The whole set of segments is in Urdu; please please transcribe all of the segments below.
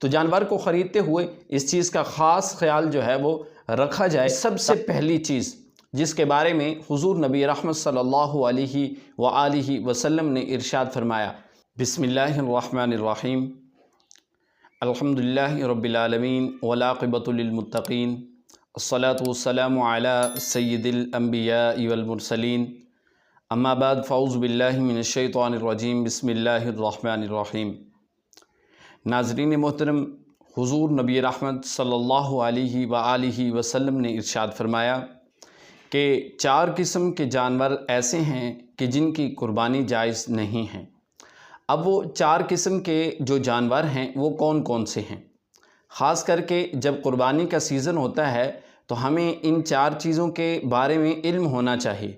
تو جانور کو خریدتے ہوئے اس چیز کا خاص خیال جو ہے وہ رکھا جائے۔ سب سے پہلی چیز جس کے بارے میں حضور نبی رحمت صلی اللہ علیہ وآلہ وسلم نے ارشاد فرمایا، بسم اللہ الرحمن الرحیم، الحمدللہ رب العالمین والعاقبۃ للمتقین، الصلاة والسلام علی سید الانبیاء والمرسلین، اما بعد فاعوذ باللہ من الشیطان الرجیم، بسم اللہ الرحمن الرحیم۔ ناظرین محترم، حضور نبی رحمت صلی اللہ علیہ وآلہ وسلم نے ارشاد فرمایا کہ 4 قسم کے جانور ایسے ہیں کہ جن کی قربانی جائز نہیں ہے۔ اب وہ 4 قسم کے جو جانور ہیں وہ کون کون سے ہیں؟ خاص کر کے جب قربانی کا سیزن ہوتا ہے تو ہمیں ان 4 چیزوں کے بارے میں علم ہونا چاہیے،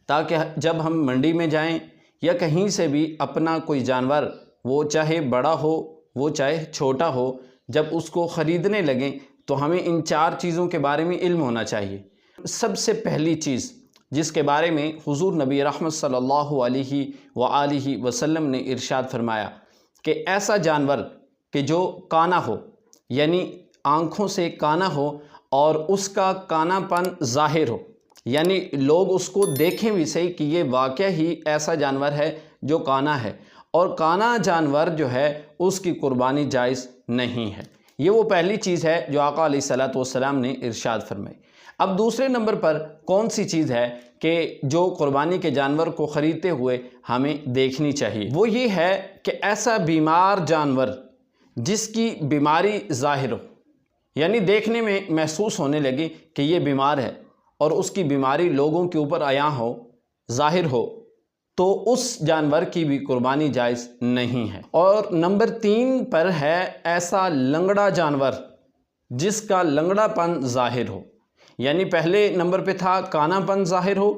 تاکہ جب ہم منڈی میں جائیں یا کہیں سے بھی اپنا کوئی جانور، وہ چاہے بڑا ہو وہ چاہے چھوٹا ہو، جب اس کو خریدنے لگیں تو ہمیں ان 4 چیزوں کے بارے میں علم ہونا چاہیے۔ سب سے پہلی چیز جس کے بارے میں حضور نبی رحمت صلی اللہ علیہ وآلہ وسلم نے ارشاد فرمایا کہ ایسا جانور کہ جو کانا ہو، یعنی آنکھوں سے کانا ہو اور اس کا کانا پن ظاہر ہو، یعنی لوگ اس کو دیکھیں بھی صحیح کہ یہ واقعہ ہی ایسا جانور ہے جو کانا ہے، اور کانا جانور جو ہے اس کی قربانی جائز نہیں ہے۔ یہ وہ پہلی چیز ہے جو آقا علیہ الصلوۃ والسلام نے ارشاد فرمائی۔ اب دوسرے نمبر پر کون سی چیز ہے کہ جو قربانی کے جانور کو خریدتے ہوئے ہمیں دیکھنی چاہیے؟ وہ یہ ہے کہ ایسا بیمار جانور جس کی بیماری ظاہر ہو، یعنی دیکھنے میں محسوس ہونے لگے کہ یہ بیمار ہے اور اس کی بیماری لوگوں کے اوپر عیاں ہو، ظاہر ہو، تو اس جانور کی بھی قربانی جائز نہیں ہے۔ اور نمبر 3 پر ہے ایسا لنگڑا جانور جس کا لنگڑا پن ظاہر ہو، یعنی پہلے نمبر پہ تھا کانا پن ظاہر ہو،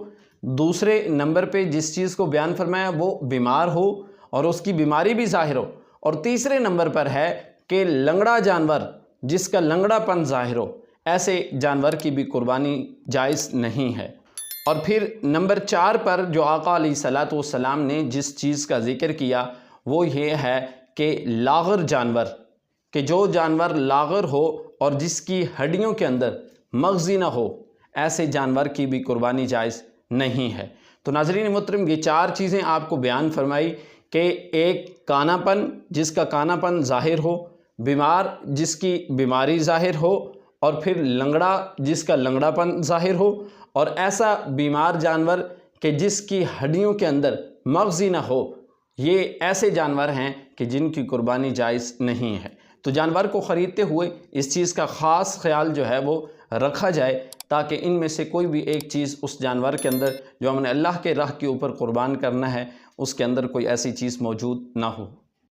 دوسرے نمبر پہ جس چیز کو بیان فرمایا وہ بیمار ہو اور اس کی بیماری بھی ظاہر ہو، اور تیسرے نمبر پر ہے کہ لنگڑا جانور جس کا لنگڑا پن ظاہر ہو، ایسے جانور کی بھی قربانی جائز نہیں ہے۔ اور پھر نمبر 4 پر جو آقا علیہ الصلوۃ والسلام نے جس چیز کا ذکر کیا وہ یہ ہے کہ لاغر جانور، کہ جو جانور لاغر ہو اور جس کی ہڈیوں کے اندر مغزی نہ ہو، ایسے جانور کی بھی قربانی جائز نہیں ہے۔ تو ناظرین محترم، یہ 4 چیزیں آپ کو بیان فرمائی کہ ایک کانا پن جس کا کانا پن ظاہر ہو، بیمار جس کی بیماری ظاہر ہو، اور پھر لنگڑا جس کا لنگڑا پن ظاہر ہو، اور ایسا بیمار جانور کہ جس کی ہڈیوں کے اندر مغزی نہ ہو، یہ ایسے جانور ہیں کہ جن کی قربانی جائز نہیں ہے۔ تو جانور کو خریدتے ہوئے اس چیز کا خاص خیال جو ہے وہ رکھا جائے، تاکہ ان میں سے کوئی بھی ایک چیز اس جانور کے اندر جو ہم نے اللہ کے راہ کے اوپر قربان کرنا ہے، اس کے اندر کوئی ایسی چیز موجود نہ ہو۔